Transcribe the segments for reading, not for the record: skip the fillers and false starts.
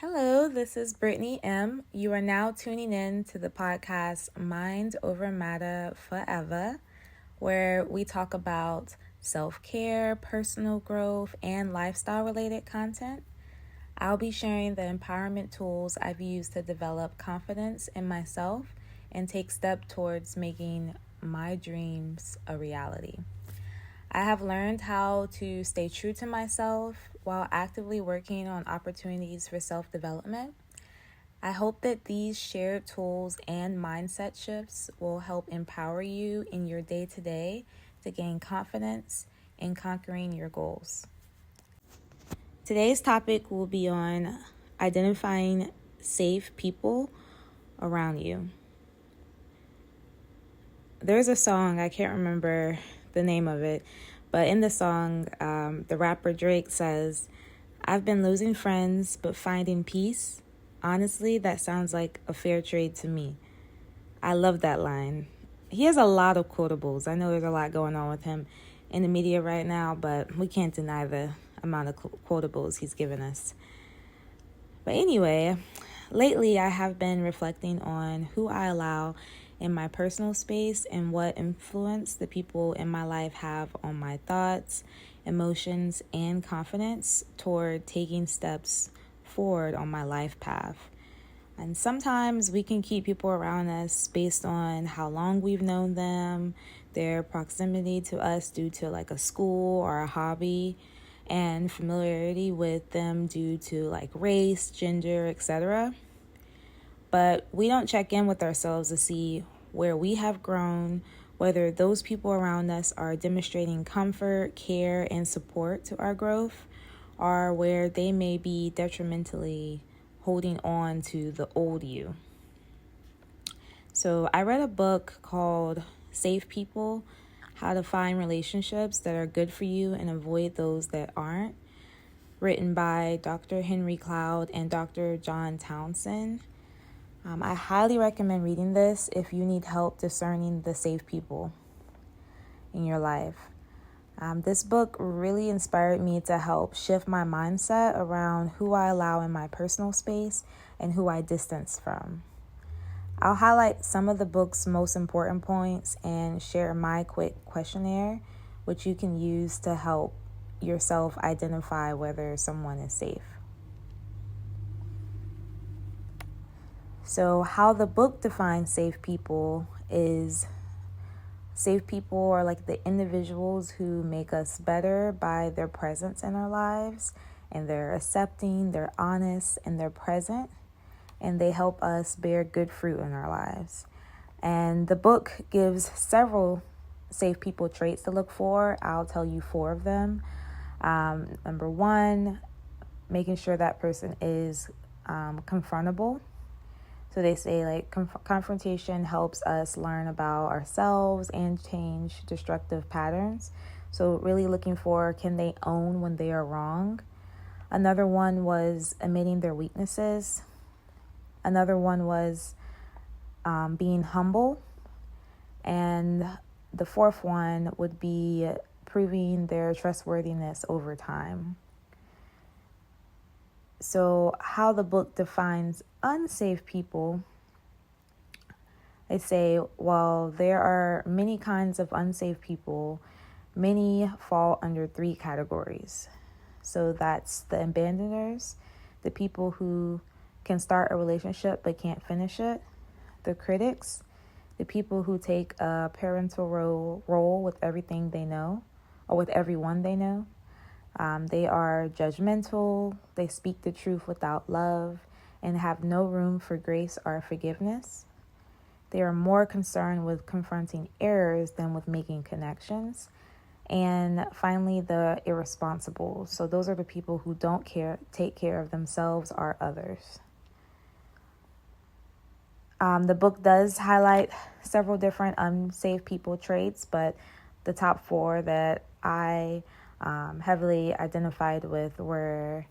Hello, this is Brittany M. You are now tuning in to the podcast Mind Over Matter Forever, where we talk about self-care, personal growth, and lifestyle-related content. I'll be sharing the empowerment tools I've used to develop confidence in myself and take steps towards making my dreams a reality. I have learned how to stay true to myself while actively working on opportunities for self-development. I hope that these shared tools and mindset shifts will help empower you in your day-to-day to gain confidence in conquering your goals. Today's topic will be on identifying safe people around you. There's a song, I can't remember the name of it, but in the song, the rapper Drake says, "I've been losing friends, but finding peace. Honestly, that sounds like a fair trade to me." I love that line. He has a lot of quotables. I know there's a lot going on with him in the media right now, but we can't deny the amount of quotables he's given us. But anyway, lately I have been reflecting on who I allow in my personal space and what influence the people in my life have on my thoughts, emotions, and confidence toward taking steps forward on my life path. And sometimes we can keep people around us based on how long we've known them, their proximity to us due to like a school or a hobby, and familiarity with them due to like race, gender, etc. But we don't check in with ourselves to see where we have grown, whether those people around us are demonstrating comfort, care, and support to our growth, or where they may be detrimentally holding on to the old you. So I read a book called Safe People, How to Find Relationships That Are Good for You and Avoid Those That Aren't, written by Dr. Henry Cloud and Dr. John Townsend. I highly recommend reading this if you need help discerning the safe people in your life. This book really inspired me to help shift my mindset around who I allow in my personal space and who I distance from. I'll highlight some of the book's most important points and share my quick questionnaire, which you can use to help yourself identify whether someone is safe. So how the book defines safe people is safe people are like the individuals who make us better by their presence in our lives, and they're accepting, they're honest, and they're present, and they help us bear good fruit in our lives. And the book gives several safe people traits to look for. I'll tell you 4 of them. Number 1, making sure that person is confrontable. So they say like confrontation helps us learn about ourselves and change destructive patterns. So really looking for, can they own when they are wrong? Another one was admitting their weaknesses. Another one was being humble. And the 4th one would be proving their trustworthiness over time. So how the book defines unsafe people, they say, while there are many kinds of unsafe people, many fall under 3 categories. So that's the abandoners, the people who can start a relationship but can't finish it, the critics, the people who take a parental role with everything they know or with everyone they know. They are judgmental, they speak the truth without love, and have no room for grace or forgiveness. They are more concerned with confronting errors than with making connections. And finally, the irresponsible. So those are the people who don't take care of themselves or others. The book does highlight several different unsafe people traits, but the top 4 that I heavily identified with were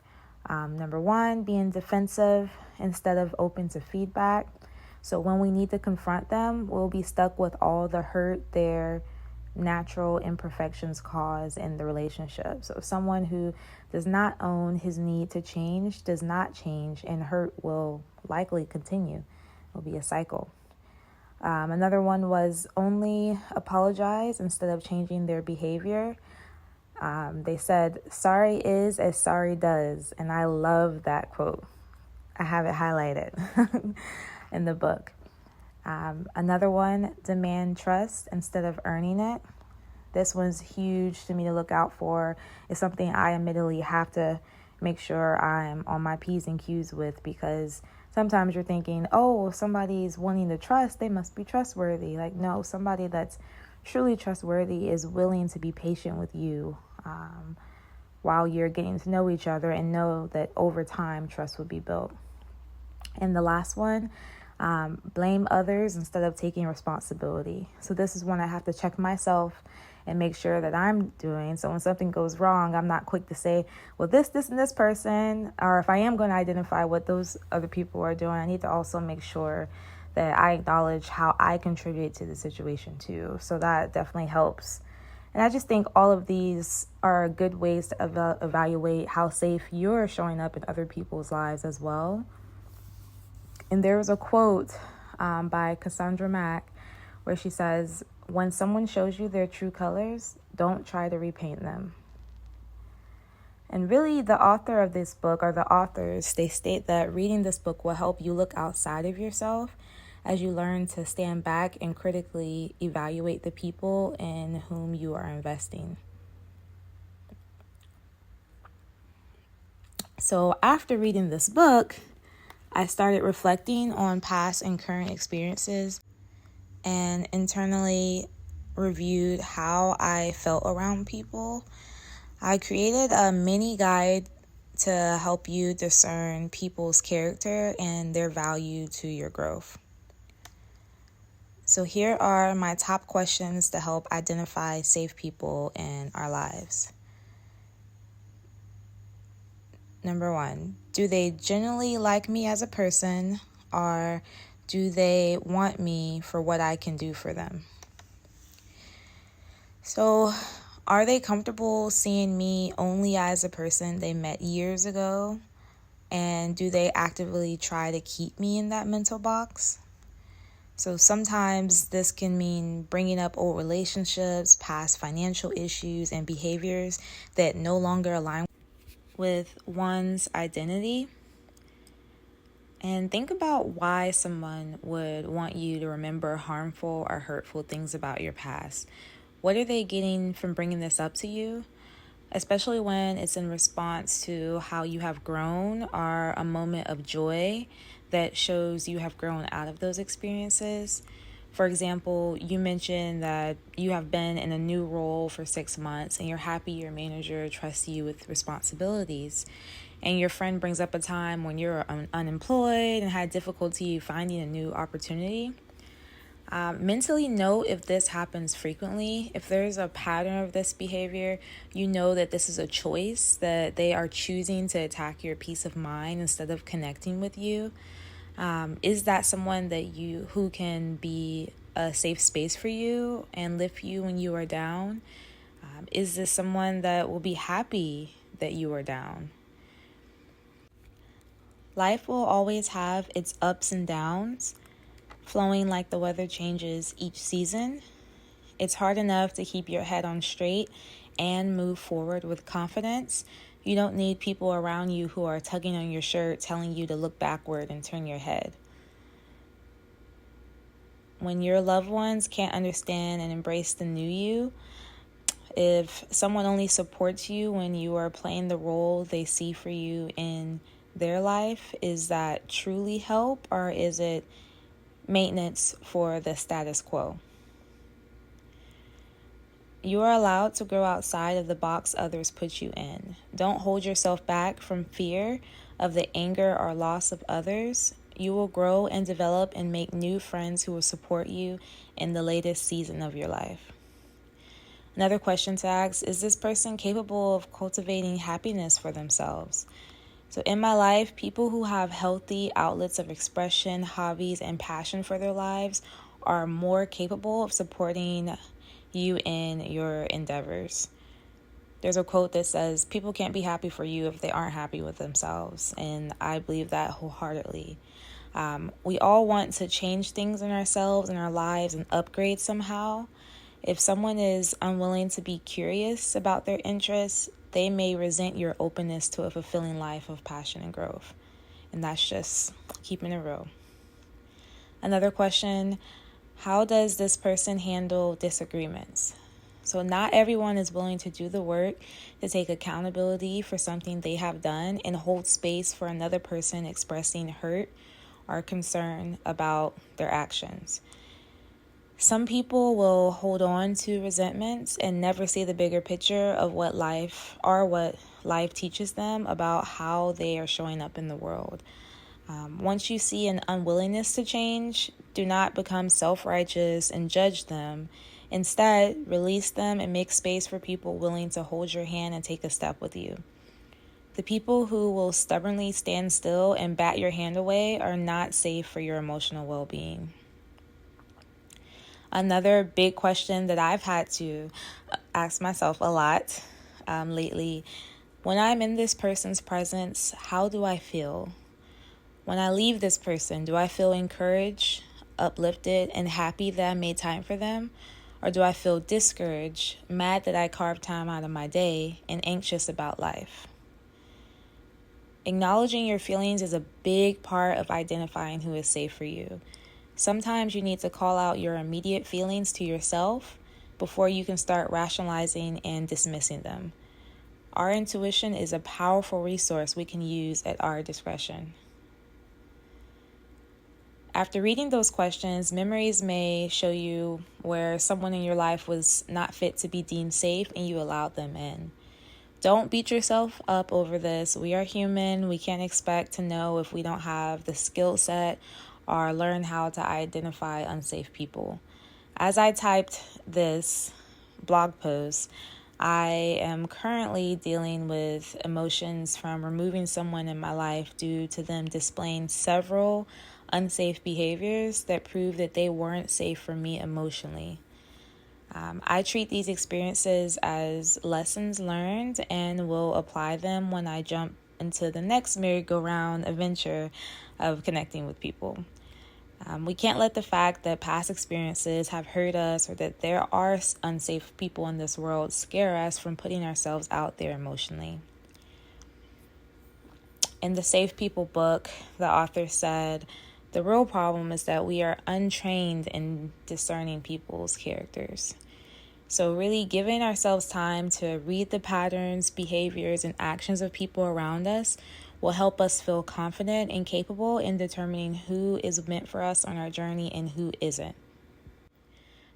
number 1, being defensive instead of open to feedback. So when we need to confront them, we'll be stuck with all the hurt they're natural imperfections cause in the relationship. So someone who does not own his need to change does not change, and hurt will likely continue. It will be a cycle. Another one was only apologize instead of changing their behavior. They said, sorry is as sorry does. And I love that quote. I have it highlighted in the book. Another one, demand trust instead of earning it. This one's huge to me to look out for. It's something I admittedly have to make sure I'm on my P's and Q's with, because sometimes you're thinking, oh, if somebody's wanting to trust, they must be trustworthy. Like, no, somebody that's truly trustworthy is willing to be patient with you while you're getting to know each other, and know that over time trust will be built. And the last one, blame others instead of taking responsibility. So this is one I have to check myself and make sure that I'm doing. So when something goes wrong, I'm not quick to say, well, this, and this person, or if I am going to identify what those other people are doing, I need to also make sure that I acknowledge how I contribute to the situation too. So that definitely helps. And I just think all of these are good ways to evaluate how safe you're showing up in other people's lives as well. And there was a quote by Cassandra Mack where she says, when someone shows you their true colors, don't try to repaint them. And really, the author of this book, or the authors, they state that reading this book will help you look outside of yourself as you learn to stand back and critically evaluate the people in whom you are investing. So after reading this book, I started reflecting on past and current experiences and internally reviewed how I felt around people. I created a mini guide to help you discern people's character and their value to your growth. So here are my top questions to help identify safe people in our lives. Number 1, do they genuinely like me as a person, or do they want me for what I can do for them? So, are they comfortable seeing me only as a person they met years ago? And do they actively try to keep me in that mental box? So sometimes this can mean bringing up old relationships, past financial issues, and behaviors that no longer align with one's identity. And think about why someone would want you to remember harmful or hurtful things about your past. What are they getting from bringing this up to you? Especially when it's in response to how you have grown, or a moment of joy that shows you have grown out of those experiences. For example, you mentioned that you have been in a new role for 6 months and you're happy your manager trusts you with responsibilities. And your friend brings up a time when you're unemployed and had difficulty finding a new opportunity. Mentally note if this happens frequently. If there's a pattern of this behavior, you know that this is a choice, that they are choosing to attack your peace of mind instead of connecting with you. Is that someone that who can be a safe space for you and lift you when you are down? Is this someone that will be happy that you are down? Life will always have its ups and downs, flowing like the weather changes each season. It's hard enough to keep your head on straight and move forward with confidence. You don't need people around you who are tugging on your shirt, telling you to look backward and turn your head. When your loved ones can't understand and embrace the new you, if someone only supports you when you are playing the role they see for you in their life, is that truly help, or is it maintenance for the status quo? You are allowed to grow outside of the box others put you in. Don't hold yourself back from fear of the anger or loss of others. You will grow and develop and make new friends who will support you in the latest season of your life. Another question to ask, is this person capable of cultivating happiness for themselves? So in my life, people who have healthy outlets of expression, hobbies, and passion for their lives are more capable of supporting you in your endeavors. There's a quote that says, people can't be happy for you if they aren't happy with themselves. And I believe that wholeheartedly. We all want to change things in ourselves and our lives and upgrade somehow. If someone is unwilling to be curious about their interests, they may resent your openness to a fulfilling life of passion and growth. And that's just keeping it real. Another question, how does this person handle disagreements? So not everyone is willing to do the work to take accountability for something they have done and hold space for another person expressing hurt or concern about their actions. Some people will hold on to resentments and never see the bigger picture of what life teaches them about how they are showing up in the world. Once you see an unwillingness to change, do not become self-righteous and judge them. Instead, release them and make space for people willing to hold your hand and take a step with you. The people who will stubbornly stand still and bat your hand away are not safe for your emotional well-being. Another big question that I've had to ask myself a lot lately, when I'm in this person's presence, how do I feel? When I leave this person, do I feel encouraged, uplifted, and happy that I made time for them? Or do I feel discouraged, mad that I carved time out of my day, and anxious about life? Acknowledging your feelings is a big part of identifying who is safe for you. Sometimes you need to call out your immediate feelings to yourself before you can start rationalizing and dismissing them. Our intuition is a powerful resource we can use at our discretion. After reading those questions, memories may show you where someone in your life was not fit to be deemed safe and you allowed them in. Don't beat yourself up over this. We are human. We can't expect to know if we don't have the skill set or learn how to identify unsafe people. As I typed this blog post, I am currently dealing with emotions from removing someone in my life due to them displaying several unsafe behaviors that prove that they weren't safe for me emotionally. I treat these experiences as lessons learned and will apply them when I jump into the next merry-go-round adventure of connecting with people. We can't let the fact that past experiences have hurt us or that there are unsafe people in this world scare us from putting ourselves out there emotionally. In the Safe People book, the author said, the real problem is that we are untrained in discerning people's characters. So really giving ourselves time to read the patterns, behaviors, and actions of people around us will help us feel confident and capable in determining who is meant for us on our journey and who isn't.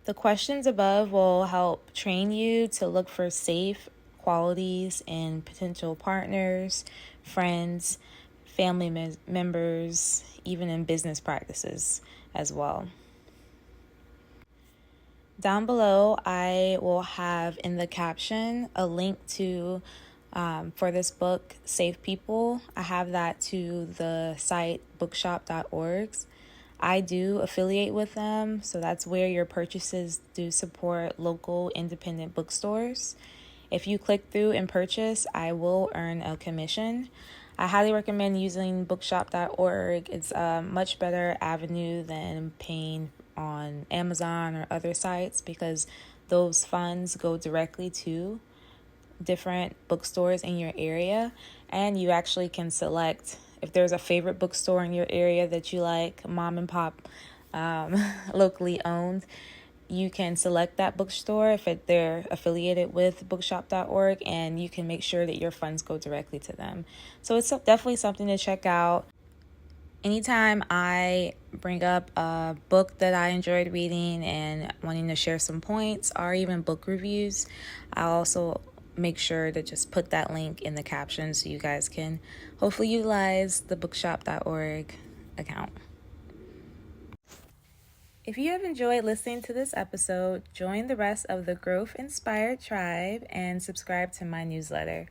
The questions above will help train you to look for safe qualities in potential partners, friends, family members, even in business practices as well. Down below, I will have in the caption a link to, for this book, Safe People. I have that to the site bookshop.org. I do affiliate with them, so that's where your purchases do support local independent bookstores. If you click through and purchase, I will earn a commission. I highly recommend using bookshop.org. It's a much better avenue than paying on Amazon or other sites because those funds go directly to different bookstores in your area, and you actually can select if there's a favorite bookstore in your area that you like, mom and pop, locally owned. You can select that bookstore if they're affiliated with bookshop.org, and you can make sure that your funds go directly to them. So it's definitely something to check out. Anytime I bring up a book that I enjoyed reading and wanting to share some points or even book reviews, I'll also make sure to just put that link in the caption so you guys can hopefully utilize the bookshop.org account. If you have enjoyed listening to this episode, join the rest of the Growth Inspired Tribe and subscribe to my newsletter.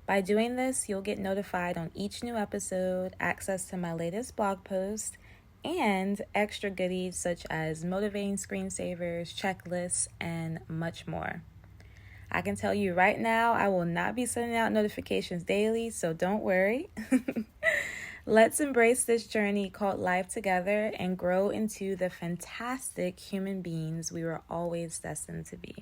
By doing this, you'll get notified on each new episode, access to my latest blog post, and extra goodies such as motivating screensavers, checklists, and much more. I can tell you right now, I will not be sending out notifications daily, so don't worry. Let's embrace this journey called life together and grow into the fantastic human beings we were always destined to be.